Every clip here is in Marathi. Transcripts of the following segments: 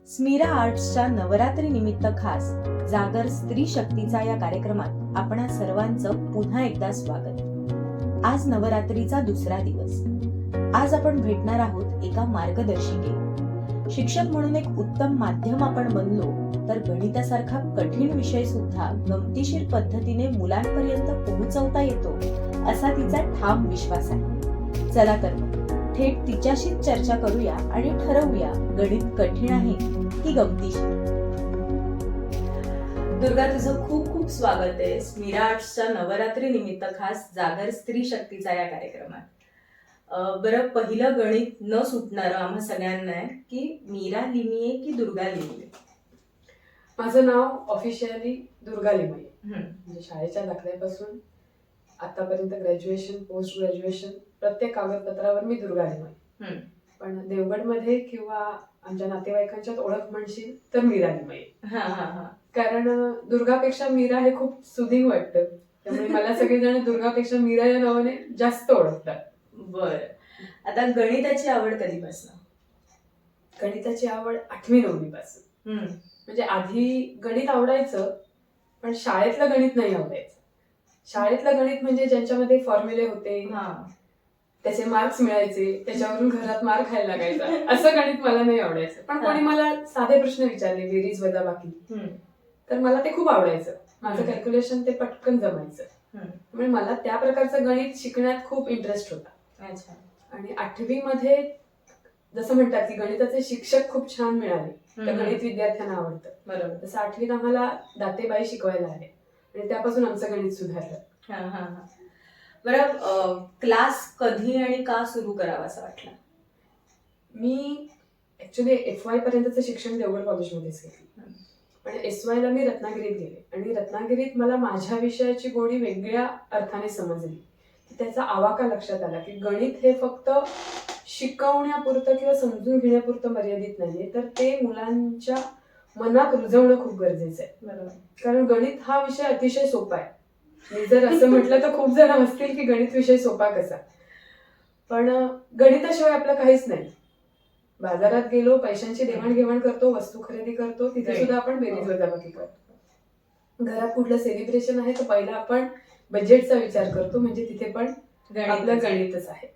स्मिरा आर्ट्सच्या नवरात्री निमित्त खास जागर स्त्री शक्तीचा या कार्यक्रमात आपणा सर्वांचं पुन्हा एकदा स्वागत. आज नवरात्रीचा दुसरा दिवस. आज आपण भेटणार आहोत एका मार्गदर्शिके. शिक्षक म्हणून एक उत्तम माध्यम आपण बनलो तर गणितासारखा कठीण विषय सुद्धा गमतीशीर पद्धतीने मुलांपर्यंत पोहोचवता येतो असा तिचा ठाम विश्वास आहे. चला तर मग थेट तिच्याशीच चर्चा करूया आणि ठरवूया गणित कठीण आहे की गमतीशीर. दुर्गा, तुझं खूप खूप स्वागत आहे स्मिरा आर्ट्सच्या नवरात्री निमित्त खास जागर स्त्री शक्तीचा या कार्यक्रमात. बरं, पहिलं गणित न सुटणारं आम्हा सगळ्यांना आहे की मीरा लिमिये की दुर्गा लिमिये? माझं नाव ऑफिशियली दुर्गा लिमये. म्हणजे शाळेच्या दाखल्यापासून आतापर्यंत ग्रॅज्युएशन, पोस्ट ग्रॅज्युएशन प्रत्येक कागदपत्रावर मी दुर्गा लिमये. पण देवगडमध्ये किंवा आमच्या नातेवाईकांच्यात ओळख म्हणशील तर मीरा लिमये. कारण दुर्गापेक्षा मीरा हे खूप सुदिंग वाटतं, त्यामुळे मला सगळेजण दुर्गापेक्षा मीरा या नावाने जास्त ओळखतात. बर, आता गणिताची आवड कधीपासून? गणिताची आवड 8वी-9वी पासून. म्हणजे आधी गणित आवडायचं, पण शाळेतलं गणित नाही आवडायचं. शाळेतलं गणित म्हणजे ज्यांच्यामध्ये फॉर्म्युले होते, त्याचे मार्क्स मिळायचे, त्याच्यावरून घरात मार खायला लागायचा, असं गणित मला नाही आवडायचं. पण कोणी मला साधे प्रश्न विचारले, बेरीज वजाबाकी, तर मला ते खूप आवडायचं. माझं कॅल्क्युलेशन ते पटकन जमायचं. म्हणजे मला त्या प्रकारचं गणित शिकण्यात खूप इंटरेस्ट होता. आणि 8वी-मध्ये जसं म्हणतात की गणिताचे शिक्षक खूप छान मिळाले, तर गणित विद्यार्थ्यांना आवडतं. बरोबर. तसं 8वीत आम्हाला दातेबाई शिकवायला आले आणि त्यापासून आमचं गणित सुधारलं. बरं, क्लास कधी आणि का सुरू करावा असं वाटलं? मी ऍक्च्युली FY पर्यंतचं शिक्षण देवगड कॉलेजमध्येच घेतलं, पण SY ला मी रत्नागिरीत गेले. आणि रत्नागिरीत मला माझ्या विषयाची गोडी वेगळ्या अर्थाने समजली. त्याचा आवाका लक्षात आला की गणित हे फक्त शिकवण्यापुरतं किंवा समजून घेण्यापुरतं मर्यादित नाहीये, तर ते मुलांच्या मनात रुजवणं खूप गरजेचं आहे. बरोबर. कारण गणित हा विषय अतिशय सोपा आहे. मी जर असं म्हटलं तर खूप जण असतील की गणित विषय सोपा कसा, पण गणिताशिवाय आपलं काहीच नाही. बाजारात गेलो, पैशांची देवाणघेवाण करतो, वस्तू खरेदी करतो, तिथे सुद्धा आपण बेरीज वजाबाकी करतो. घरात कुठलं सेलिब्रेशन आहे तर पहिला आपण बजेटचा विचार करतो, म्हणजे तिथे पण आपलं गणितच आहे.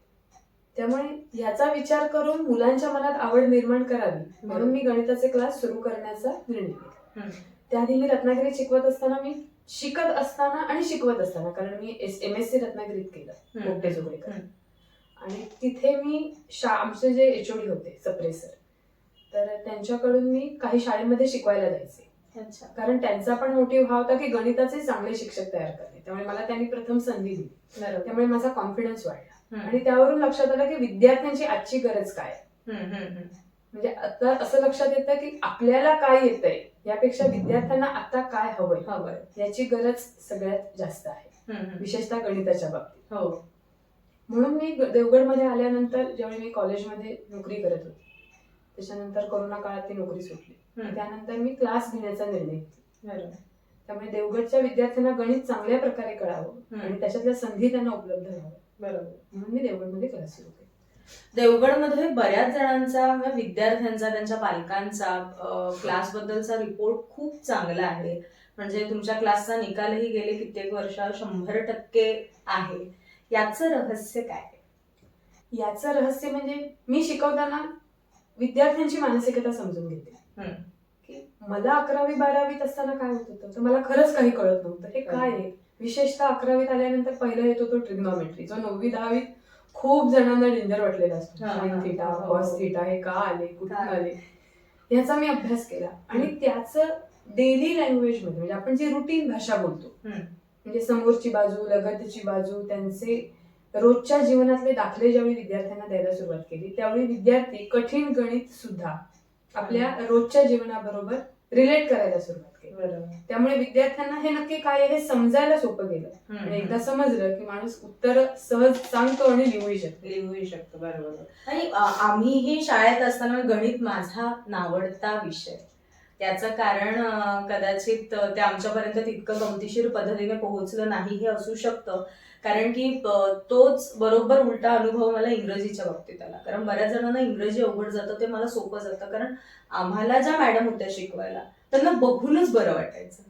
त्यामुळे याचा विचार करून मुलांच्या मनात आवड निर्माण करावी म्हणून मी गणिताचे क्लास सुरू करण्याचा निर्णय घेतला. त्याआधी मी रत्नागिरीत शिकवत असताना, मी शिकत असताना आणि शिकवत असताना, कारण मी MSc रत्नागिरीत केलं, मोठे जोगळेकर. आणि तिथे मी आमचे जे HOD होते सप्रेसर, तर त्यांच्याकडून मी काही शाळेमध्ये शिकवायला जायचे. कारण त्यांचा पण मोटिव्ह हा होता की गणिताचे चांगले शिक्षक तयार करणे. त्यामुळे मला त्यांनी प्रथम संधी दिली, त्यामुळे माझा कॉन्फिडन्स वाढला. आणि त्यावरून लक्षात आलं की विद्यार्थ्यांची आजची गरज काय. म्हणजे आता असं लक्षात येतं की आपल्याला काय येतंय यापेक्षा विद्यार्थ्यांना आता काय हवंय याची गरज सगळ्यात जास्त आहे, विशेषतः गणिताच्या बाबतीत. म्हणून मी देवगडमध्ये आल्यानंतर, ज्यावेळी मी कॉलेजमध्ये नोकरी करत होती, त्याच्यानंतर कोरोना काळात ती नोकरी सुटली, त्यानंतर मी क्लास घेण्याचा निर्णय घेतला. त्यामुळे देवगडच्या विद्यार्थ्यांना गणित चांगल्या प्रकारे कळावं आणि त्याच्यातल्या संधी त्यांना उपलब्ध व्हावं, बरोबर, म्हणून मी देवगडमध्ये क्लास सुरू केला. देवगडमध्ये बऱ्याच जणांचा, विद्यार्थ्यांचा, त्यांच्या पालकांचा क्लास बद्दलचा रिपोर्ट खूप चांगला आहे. म्हणजे तुमच्या क्लासचा निकालही गेले कित्येक वर्ष 100% आहे. याचं रहस्य काय? याचं रहस्य म्हणजे मी शिकवताना विद्यार्थ्यांची मानसिकता समजून घेते. की मला 11वी-12वीत असताना काय होत होतं, तर मला खरंच काही कळत नव्हतं हे काय आहे. विशेषतः 11वीत आल्यानंतर पहिला येतो तो ट्रिग्नॉमेट्री, जो 9वी-10वीत खूप जणांना डेंजर वाटलेला असतो. साइन थिटा, कॉस थिटा हे का आले, कुठून आले, याचा मी अभ्यास केला. आणि त्याचं डेली लँग्वेज मध्ये, म्हणजे आपण जी रुटीन भाषा बोलतो, म्हणजे समोरची बाजू, लगतची बाजू, त्यांचे रोजच्या जीवनातले दाखले ज्यावेळी विद्यार्थ्यांना द्यायला सुरुवात केली, त्यावेळी विद्यार्थी कठीण गणित सुद्धा आपल्या रोजच्या जीवनाबरोबर रिलेट करायला सुरुवात केली. त्यामुळे विद्यार्थ्यांना हे नक्की काय आहे हे समजायला सोपं गेलं. आणि एकदा समजलं की माणूस उत्तर सहज सांगतो आणि लिहूही शकतो. बरोबर. आणि आम्हीही शाळेत असताना गणित माझा नावडता विषय. त्याचं कारण कदाचित ते आमच्यापर्यंत तितकं गमतीशीर पद्धतीने पोहोचलं नाही हे असू शकतं. कारण की तोच बरोबर उलटा अनुभव मला इंग्रजीच्या बाबतीत आला. कारण बऱ्याच जणांना इंग्रजी अवघड जातं, ते मला सोपं जातं. कारण आम्हाला ज्या मॅडम होत्या शिकवायला त्यांना बघूनच बरं वाटायचं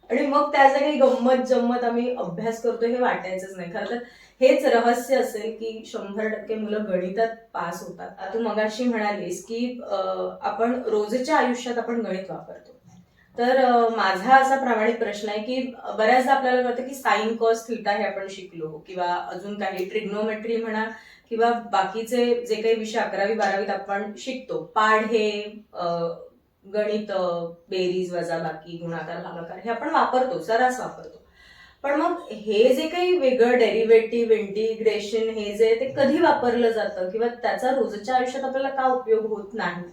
आणि मग त्या ज्या काही गंमत जम्मत आम्ही अभ्यास करतोय हे वाटायचंच नाही. खरं तर हेच रहस्य असेल की 100% मुलं गणितात पास होतात. आता तू मगाशी म्हणालीस की आपण रोजच्या आयुष्यात आपण गणित वापरतो. तर माझा असा प्रामाणिक प्रश्न आहे की बऱ्याचदा आपल्याला कळतं की साइन कॉस थिटा हे आपण शिकलो किंवा अजून काही ट्रिग्नोमेट्री म्हणा किंवा बाकीचे जे काही विषय 11वी-12वीत आपण शिकतो. पाढ हे गणित, बेरीज वजाबाकी गुणाकार भागाकार हे आपण वापरतो, सर्रास वापरतो. पण मग हे जे काही वेगळं डेरिव्हेटिव्ह, इंटिग्रेशन हे जे ते कधी वापरलं जातं किंवा त्याचा रोजच्या आयुष्यात आपल्याला का उपयोग होत नाही?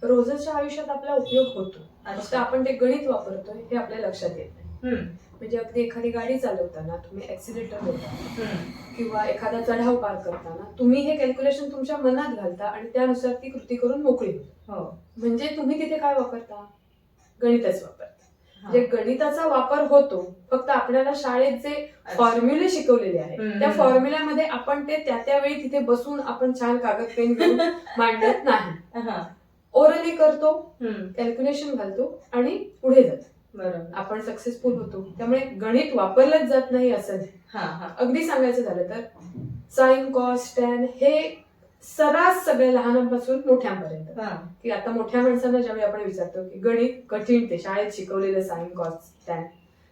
रोजच्या आयुष्यात आपला उपयोग होतो, फक्त आपण ते गणित वापरतोय हे आपल्या लक्षात येत नाही. म्हणजे अगदी एखादी गाडी चालवताना तुम्ही ऍक्सिलेटर देता किंवा एखादा चढाव पार करताना तुम्ही हे कॅल्क्युलेशन तुमच्या मनात घालता आणि त्यानुसार ती कृती करून मोकळी होता. म्हणजे तुम्ही तिथे काय वापरता? गणितच वापरता. म्हणजे गणिताचा वापर होतो, फक्त आपल्याला शाळेत जे फॉर्म्युले शिकवलेले आहेत त्या फॉर्म्युल्यामध्ये आपण ते त्या वेळी तिथे बसून आपण छान कागद पेन घेऊन मांडत नाही. ओरली करतो, कॅल्क्युलेशन घालतो आणि पुढे जातो. बरोबर. आपण सक्सेसफुल होतो. त्यामुळे गणित वापरलंच जात नाही असं नाही. अगदी सांगायचं झालं तर साइन कॉस टॅन हे सर्रास सगळ्या लहानांपासून मोठ्यांपर्यंत. की आता मोठ्या माणसांना ज्यावेळी आपण विचारतो की गणित कठीण, ते शाळेत शिकवलेलं साइन कॉस टॅन,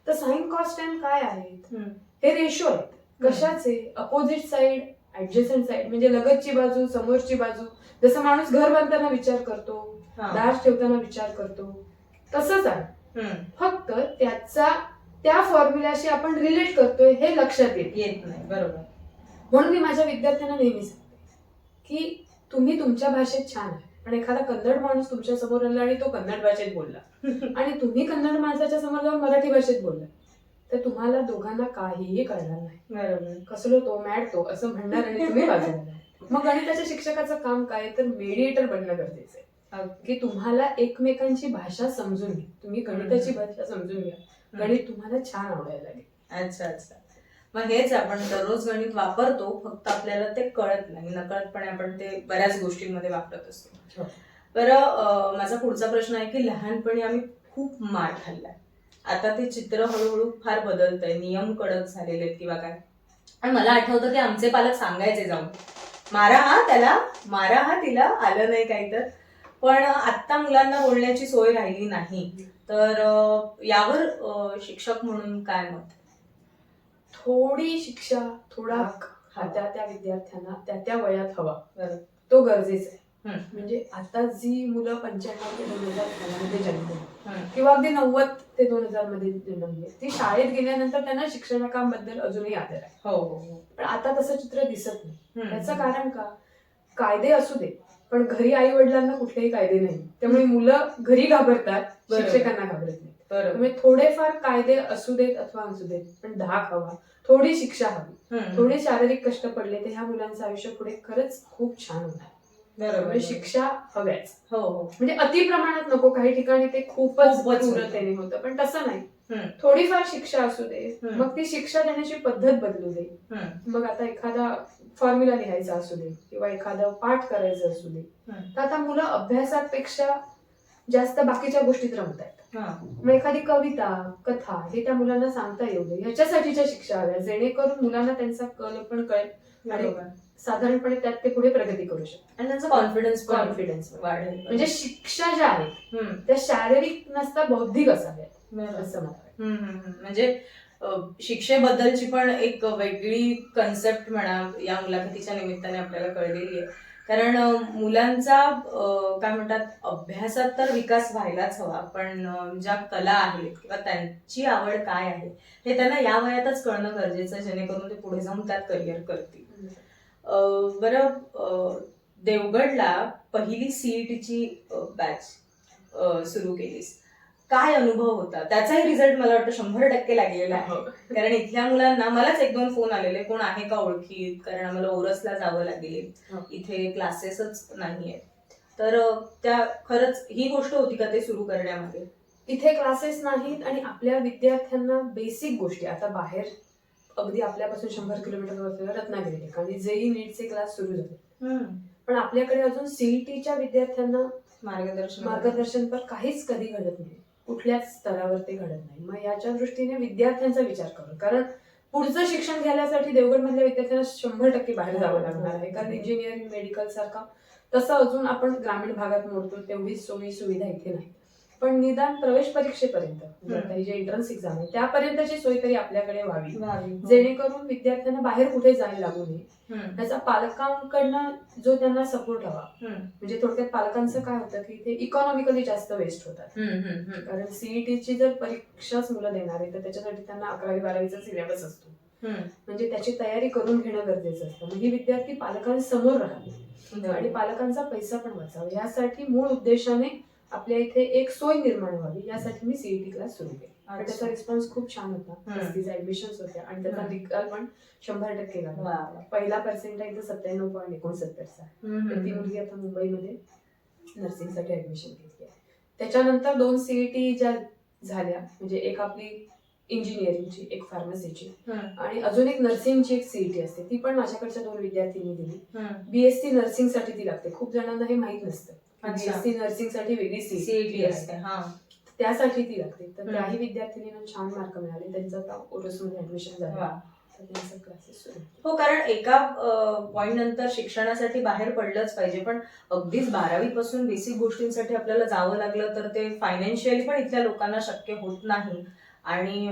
तर साइन कॉस टॅन काय आहेत? हे रेशो आहेत. कशाचे? अपोजिट साइड, ऍडजस्टंट साइड, म्हणजे लगतची बाजू, समोरची बाजू. जसं माणूस घर बांधताना विचार करतो, दार ठेवताना विचार करतो, तसंच आहे. फक्त त्याचा त्या फॉर्म्युलाशी आपण रिलेट करतोय हे लक्षात येत नाही. बरोबर. म्हणून मी माझ्या विद्यार्थ्यांना नेहमी सांगते की तुम्ही तुमच्या भाषेत छान आहे, पण एखादा कन्नड माणूस तुमच्या समोर आला आणि तो कन्नड भाषेत बोलला आणि तुम्ही कन्नड माणसाच्या समोर जाऊन मराठी भाषेत बोलला, तर तुम्हाला दोघांना काहीही कळणार नाही. बरोबर. कसलो तो, मॅड तो असं म्हणणार आणि तुम्ही बाजूला. मग गणिताच्या शिक्षकाचं काम काय, तर मेडिएटर बनणं गरजेचं आहे. की तुम्हाला एकमेकांची भाषा समजून घ्या, तुम्ही गणिताची भाषा समजून घ्या, गणित तुम्हाला छान आवडायला लागेल. अच्छा अच्छा. मग हेच आपण दररोज गणित वापरतो, फक्त आपल्याला ते कळत नाही. नकळतपणे आपण ते बऱ्याच गोष्टींमध्ये वापरत असतो. बरं, माझा पुढचा प्रश्न आहे की लहानपणी आम्ही खूप मार खाल्लाय. आता ते चित्र हळूहळू फार बदलतंय, नियम कडक झालेले आहेत किंवा काय. आणि मला आठवतं की आमचे पालक सांगायचे जाऊन, मारा हा त्याला, मारा हा तिला, आलं नाही काही तर. पण आता मुलांना बोलण्याची सोय राहिली नाही. तर यावर शिक्षक म्हणून काय मत? थोडी शिक्षा, थोडा त्या विद्यार्थ्यांना त्या वयात हवा, तो गरजेचा आहे. म्हणजे आता जी मुलं 95 ते 2000 मध्ये जन्मली किंवा अगदी 90 ते 2000 मध्ये जन्मली, ती शाळेत गेल्यानंतर त्यांना शिक्षणाबद्दल अजूनही आदर आहे. पण आता तसं चित्र दिसत नाही. त्याचं कारण का? कायदे असू दे, पण घरी आई वडिलांना कुठलेही कायदे नाही, त्यामुळे मुलं घरी घाबरतात, शिक्षकांना घाबरत नाही. त्यामुळे थोडेफार कायदे असू देत अथवा असू देत, पण धाक हवा, थोडी शिक्षा हवी, थोडे शारीरिक कष्ट पडले तर ह्या मुलांचं आयुष्य पुढे खरंच खूप छान होणार. बरोबर. शिक्षा हव्याच. म्हणजे अति प्रमाणात नको, काही ठिकाणी ते खूपच तीव्रतेने होतं, पण तसं नाही. थोडीफार शिक्षा असू दे, मग ती शिक्षा देण्याची पद्धत बदलू दे. मग आता एखादा फॉर्म्युला लिहायचा असू दे किंवा एखादं पाठ करायचं असू दे, तर आता मुलं अभ्यासापेक्षा जास्त बाकीच्या गोष्टीत रमतायत. मग एखादी कविता, कथा हे त्या मुलांना सांगता येऊ दे, ह्याच्यासाठीच्या शिक्षा हव्या, जेणेकरून मुलांना त्यांचा कल पण कळेल आणि साधारणपणे त्यात ते पुढे प्रगती करू शकतात आणि त्यांचा कॉन्फिडन्स वाढेल. म्हणजे शिक्षा ज्या आहेत त्या शारीरिक नसता बौद्धिक असाव्यात असं मला वाटतं. म्हणजे शिक्षेबद्दलची पण एक वेगळी कन्सेप्ट म्हणा या मुलाखतीच्या निमित्ताने आपल्याला कळलेली आहे. कारण मुलांचा काय म्हणतात, अभ्यासात तर विकास व्हायलाच हवा, पण ज्या कला आहेत किंवा त्यांची आवड काय आहे हे त्यांना या वयातच कळणं गरजेचं आहे, जेणेकरून ते पुढे जाऊन त्यात करिअर करतील. बरं, देवगडला पहिली सीईटीची बॅच सुरू केलीस, काय अनुभव होता? त्याचाही रिझल्ट मला वाटतं 100% लागलेला आहे. कारण इथल्या मुलांना मलाच 1-2 फोन आलेले, कोण आहे का ओळखीत, कारण आम्हाला ओरसला जावं लागेल, इथे क्लासेसच नाहीये. तर त्या खरंच ही गोष्ट होती का ते सुरू करण्यामध्ये? इथे क्लासेस नाहीत आणि आपल्या विद्यार्थ्यांना बेसिक गोष्टी, आता बाहेर अगदी आपल्यापासून 100 किलोमीटरवर रत्नागिरी ठिकाणी जेही नीटचे क्लास सुरू झाले, पण आपल्याकडे अजून सीईटीच्या विद्यार्थ्यांना मार्गदर्शन पर काहीच कधी घडत नाही, कुठल्याच स्तरावर ते घडत नाही. मग याच्या दृष्टीने विद्यार्थ्यांचा विचार करू, कारण पुढचं शिक्षण घेण्यासाठी देवगडमधल्या विद्यार्थ्यांना 100% बाहेर जावं लागणार आहे, कारण इंजिनिअरिंग मेडिकल सारखा तसं अजून आपण ग्रामीण भागात मोडतो तेवढी सोयी सुविधा इथे नाही. पण निदान प्रवेश परीक्षेपर्यंत जे एंट्रन्स एक्झाम आहे त्यापर्यंतची सोय तरी आपल्याकडे व्हावी, जेणेकरून विद्यार्थ्यांना बाहेर कुठे जायला लागू नये. त्याचा पालकांकडनं जो त्यांना सपोर्ट हवा, म्हणजे थोडक्यात पालकांचं काय होतं की ते इकॉनॉमिकली जास्त वेस्ट होतात, कारण सीईटीची जर परीक्षाच मुलं देणार आहे तर त्याच्यासाठी त्यांना 11वी-12वीचा सिलेबस असतो, म्हणजे त्याची तयारी करून घेणं गरजेचं असतं. म्हणजे विद्यार्थी पालकांसमोर राहावे आणि पालकांचा पैसा पण वाचावा, यासाठी मूळ उद्देशाने आपल्या इथे एक सोय निर्माण व्हावी, यासाठी मी सीईटी क्लास सुरू केला. त्याचा रिस्पॉन्स खूप छान होता, 35 ऍडमिशन्स होत्या आणि त्याचा निकाल पण 100% लागला. पहिला पर्सेंटाइल 97.69चा. ती मुलगी आता मुंबईमध्ये नर्सिंगसाठी ऍडमिशन घेतली आहे. त्याच्यानंतर 2 सीईटी ज्या झाल्या, म्हणजे एक आपली इंजिनिअरिंगची, एक फार्मसीची आणि अजून एक नर्सिंगची एक सीईटी असते, ती पण माझ्याकडच्या 2 विद्यार्थ्यांनी दिली. बीएससी नर्सिंग साठी ती लागते, खूप जणांना हे माहित नसतं. बीएससी नर्सिंग साठी वेगळी सीईटी असते, त्यासाठी ती लागते. तर त्याही विद्यार्थिनींना छान मार्क मिळाले, त्यांचं आता ओरोसमध्ये ऍडमिशन झालं. हो, कारण एका पॉइंट नंतर शिक्षणासाठी बाहेर पडलंच पाहिजे, पण अगदीच 12वी पासून बेसिक गोष्टींसाठी आपल्याला जावं लागलं तर ते फायनान्शियली पण इथल्या लोकांना शक्य होत नाही आणि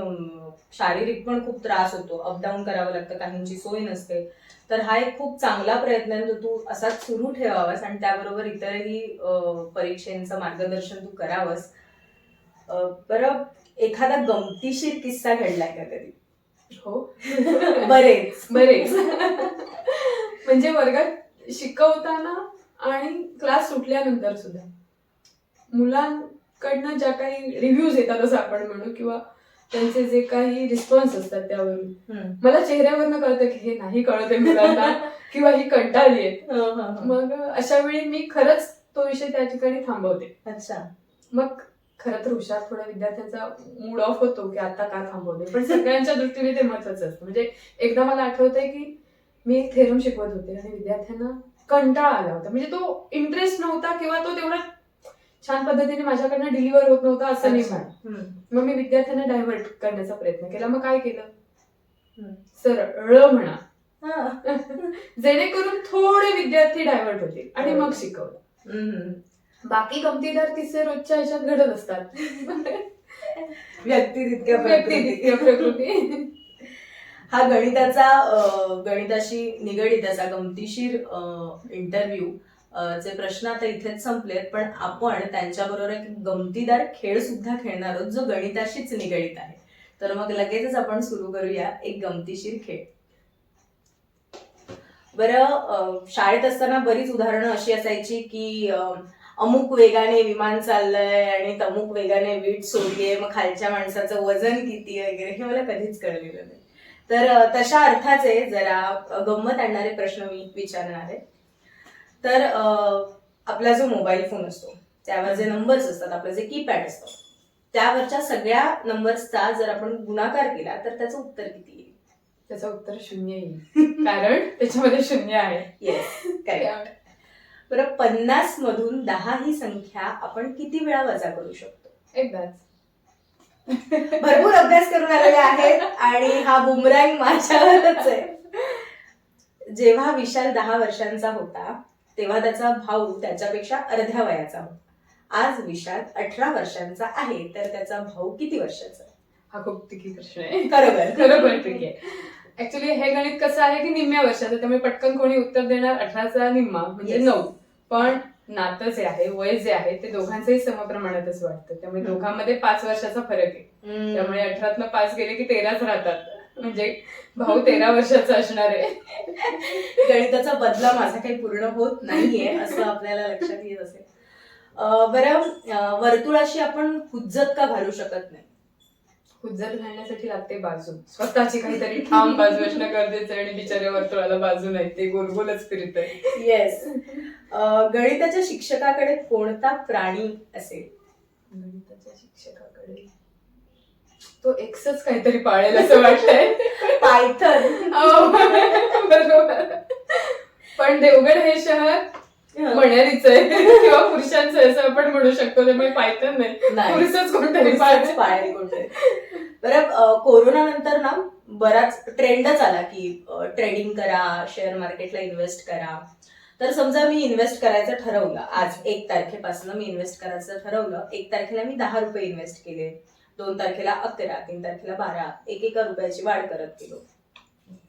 शारीरिक पण खूप त्रास होतो, अपडाऊन करावं लागतं, काहींची सोय नसते. तर हा एक खूप चांगला प्रयत्न आहे, तू असाच सुरू ठेवावास आणि त्याबरोबर इतरही परीक्षेचं मार्गदर्शन तू करावंस. बरं, एखादा गमतीशीर किस्सा घडलाय का कधी? हो, बरेच. म्हणजे वर्गात शिकवताना आणि क्लास सुटल्यानंतर सुद्धा मुलांकडनं ज्या काही रिव्ह्यूज येतात असं आपण म्हणू, किंवा त्यांचे जे काही रिस्पॉन्स असतात त्यावरून मला चेहऱ्यावरनं कळतं की हे नाही कळत आहे मुलांना किंवा ही कंटाळली आहे. मग अशा वेळी मी खरंच तो विषय त्या ठिकाणी थांबवते. अच्छा. मग खरं तर हुशार थोड्या विद्यार्थ्यांचा मूड ऑफ होतो की आता का थांबवते, पण सगळ्यांच्या दृष्टीने ते महत्वाचं असतं. म्हणजे एकदा मला आठवतंय की मी एक थेरम शिकवत होते आणि विद्यार्थ्यांना कंटाळा आला होता, म्हणजे तो इंटरेस्ट नव्हता किंवा तो तेवढा छान पद्धतीने माझ्याकडनं डिलिव्हर होत नव्हता असं नाही म्हणा. मग मी विद्यार्थ्यांना डायव्हर्ट करण्याचा प्रयत्न केला. मग काय केलं, सरळ म्हणा, जेणेकरून थोडे विद्यार्थी डायव्हर्ट होतील आणि मग शिकवलं. बाकी गमतीदार किस्से रोजच्या ह्याच्यात घडत असतात. व्यक्ती तितक्या प्रकृती. हा गणिताशी निगडीत असा गमतीशीर इंटरव्ह्यू चे प्रश्न आता इथेच संपलेत, पण आपण त्यांच्याबरोबर एक गमतीदार खेळ सुद्धा खेळणार आहोत जो गणिताशीच निगडीत आहे. तर मग लगेचच आपण सुरू करूया एक गमतीशीर खेळ. बरं, शाळेत असताना बरीच उदाहरणं अशी असायची की अमुक वेगाने विमान चाललंय आणि तमुक वेगाने वीट सोडलीये, मग खालच्या माणसाचं वजन किती वगैरे, हे मला कधीच कळलेलं नाही. तर तशा अर्थाचे जरा गंमत आणणारे प्रश्न मी विचारणार आहे. तर आपला जो मोबाईल फोन असतो त्यावर जे नंबर्स असतात, आपलं जे कीपॅड असतं, त्यावरच्या सगळ्या नंबर्सचा जर आपण गुणाकार केला तर त्याचं उत्तर किती येईल? त्याचं उत्तर 0 येईल, कारण त्याच्यामध्ये 0 आहे. Yes, correct. बरं, 50 मधून 10 ही संख्या आपण किती वेळा वजा करू शकतो? एकदाच. भरपूर अभ्यास करून आलेले आहेत आणि हा बुमरँग माझ्यावरच आहे. जेव्हा विशाल 10 वर्षांचा होता तेव्हा त्याचा भाऊ त्याच्यापेक्षा अर्ध्या वयाचा होता. आज विशाल 18 वर्षांचा आहे, तर त्याचा भाऊ किती वर्षाचा? हा खूप ट्रिकी प्रश्न आहे. खरोखर ट्रिकी आहे. ऍक्च्युली हे गणित कसं आहे की निम्म्या वर्षाचं, त्यामुळे पटकन कोणी उत्तर देणार 18चा निम्मा म्हणजे 9. पण नातं जे आहे, वय जे आहे, ते दोघांचंही समप्रमाणातच वाटतं, त्यामुळे दोघांमध्ये 5 वर्षाचा फरक आहे. त्यामुळे 18तनं 5 गेले की 13च राहतात, म्हणजे भाऊ 13 वर्षाचा असणार आहे. गणिताचा बदला माझा काही पूर्ण होत नाहीये असं आपल्याला लक्षात येत असेल. बरं, वर्तुळाशी आपण हुज्जत का घालू शकत नाही? हुज्जत घालण्यासाठी लागते बाजू, स्वतःची काहीतरी ठाम बाजू असणं गरजेचं आहे, आणि बिचाऱ्या वर्तुळाला बाजू नाही, ते गोलगोलच फिरत आहे. येस. गणिताच्या शिक्षकाकडे कोणता प्राणी असेल? गणिताच्या शिक्षकाकडे तो एक्सच काहीतरी पाळेल असं वाटतंय. पायथन. हो, बरोबर. पण देवगड हे शहर मण्यारीच आहे किंवा पुरुषांचं आहे असं आपण म्हणू शकतो. त्यामुळे पायथन नाही, पुरुषच कोणतरी पाळेल कोणतरी. बरं, कोरोना नंतर ना बराच ट्रेंडच आला की ट्रेडिंग करा, शेअर मार्केटला इन्व्हेस्ट करा. तर समजा मी इन्व्हेस्ट करायचं ठरवलं, आज 1 तारखेपासून मी इन्व्हेस्ट करायचं ठरवलं. 1 तारखेला मी 10 रुपये इन्व्हेस्ट केले, 2 तारखेला 11, 3 तारखेला 12, 1 रुपयाची वाढ करत गेलो.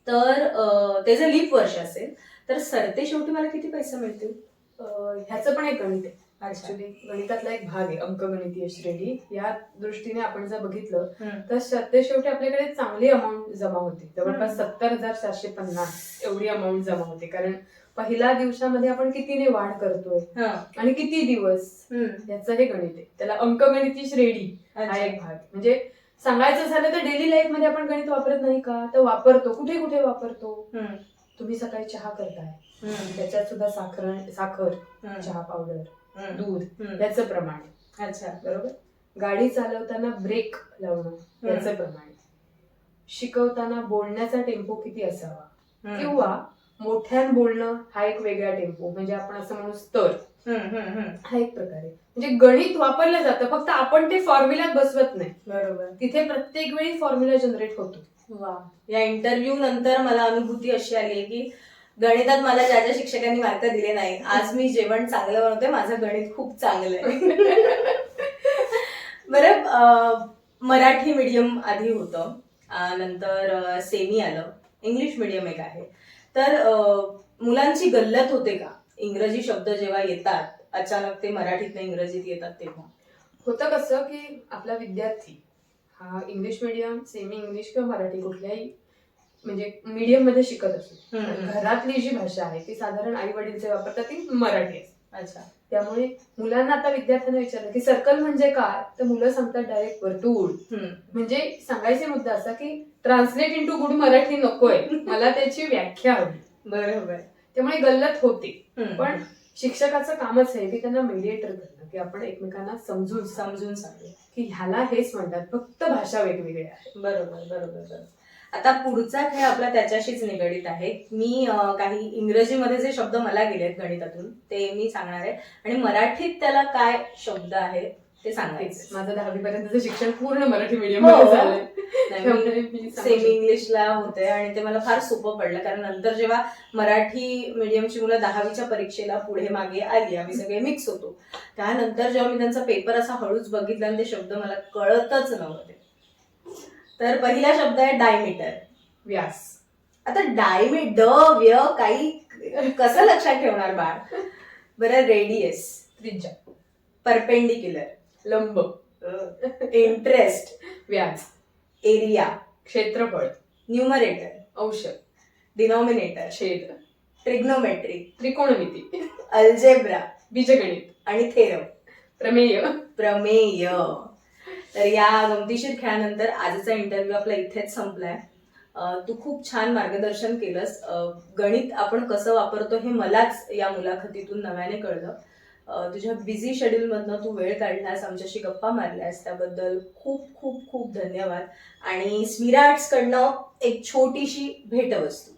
तर ते जर लीप वर्ष असेल तर सरते शेवटी मला किती पैसे मिळतील? ह्याचं पण एक गणित आहे. ऍक्च्युली गणितातला एक भाग आहे अंकगणितीय श्रेणी. या दृष्टीने आपण जर बघितलं तर सरते शेवटी आपल्याकडे चांगली अमाऊंट जमा होते. जवळपास 70,450 एवढी अमाऊंट जमा होते. कारण पहिल्या दिवसामध्ये आपण कितीने वाढ करतोय आणि किती दिवस, याचं हे गणित आहे. त्याला अंकगणिती श्रेणी हा एक भाग. म्हणजे सांगायचं झालं तर डेली लाईफ मध्ये आपण गणित वापरत नाही का? तर वापरतो. कुठे कुठे वापरतो? तुम्ही सकाळी चहा करताय, त्याच्यात सुद्धा साखर, चहा पावडर, दूध याचं प्रमाण. अच्छा, बरोबर. गाडी चालवताना ब्रेक लावणं याचं प्रमाण. शिकवताना बोलण्याचा टेम्पो किती असावा, किंवा मोठ्यान बोलणं हा एक वेगळा टेम्पो, म्हणजे आपण असं म्हणू स्तर, हा एक प्रकार आहे. म्हणजे गणित वापरलं जातं, फक्त आपण ते फॉर्म्युल्यात बसवत नाही. बरोबर. तिथे प्रत्येक वेळी फॉर्म्युला जनरेट होतो. वा. या इंटरव्ह्यू नंतर मला अनुभूती अशी आली की गणितात मला ज्या ज्या शिक्षकांनी मार्क दिले नाही, आज मी जेवण चांगलं बनवते, माझं गणित खूप चांगलं आहे. बरं, मराठी मीडियम आधी होतं, नंतर सेमी आलं, इंग्लिश मीडियम एक आहे. तर मुलांची गल्लत होते का? इंग्रजी शब्द जेव्हा येतात अचानक ते मराठीतनं इंग्रजीत येतात तेव्हा होतं कसं की आपला विद्यार्थी हा इंग्लिश मीडियम, सेमी इंग्लिश किंवा मराठी कुठल्याही म्हणजे मीडियम मध्ये शिकत असतो, घरातली जी भाषा आहे ती साधारण आई वडील जे वापरतात ती मराठी आहे. अच्छा. त्यामुळे मुलांना आता विद्यार्थ्यांना विचारलं की सर्कल म्हणजे काय, तर मुलं सांगतात डायरेक्ट वर्तुळ. म्हणजे सांगायचा मुद्दा असा की ट्रान्सलेट इंटू गुड मराठी नकोय, मला त्याची व्याख्या हवी. बरोबर. त्यामुळे गल्लत होते. पण शिक्षकाचं कामच आहे की त्यांना मेडिएटर करणं, की आपण एकमेकांना समजून सांगू की ह्याला हेच म्हणतात, फक्त भाषा वेगवेगळी आहे. बरोबर बरोबर बरोबर. आता पुढचा खेळ आपला त्याच्याशीच निगडीत आहे. मी काही इंग्रजीमध्ये जे शब्द मला गेलेत गणितातून ते मी सांगणार आहे, आणि मराठीत त्याला काय शब्द आहे ते सांगायचं. माझं 10वी पर्यंतचं शिक्षण पूर्ण मराठी मीडियम मध्ये झालंय. सेमी इंग्लिशला होते आणि ते मला फार सोपं पडलं, कारण नंतर जेव्हा मराठी मीडियमची मुलं 10वीच्या परीक्षेला पुढे मागे आली, आम्ही सगळे मिक्स होतो, त्यानंतर जेव्हा मी त्यांचा पेपर असा हळूच बघितला आणि ते शब्द मला कळतच नव्हते. तर पहिला शब्द आहे डायमीटर, व्यास. आता डायमीटर काही कसं लक्षात ठेवणार बाळ? बरं, रेडियस, त्रिज्या. परपेंडिक्युलर, लंब. इंटरेस्ट, व्याज. एरिया, क्षेत्रफळ. न्यूमरेटर, अंश. डिनॉमिनेटर, छेद. ट्रिग्नोमेट्री, त्रिकोणमिती. अल्जेब्रा, बीजगणित. आणि थेरम, प्रमेय. तर या गमतीशीर खेळानंतर आजचा इंटरव्ह्यू आपला इथेच संपलाय. तू खूप छान मार्गदर्शन केलंस. गणित आपण कसं वापरतो हे मलाच या मुलाखतीतून नव्याने कळलं. तुझ्या बिझी शेड्यूल मधनं तू वेळ काढलास, आमच्याशी गप्पा मारल्यास, त्याबद्दल खूप खूप खूप धन्यवाद. आणि स्मिरा आर्ट्स कडनं एक छोटीशी भेटवस्तू.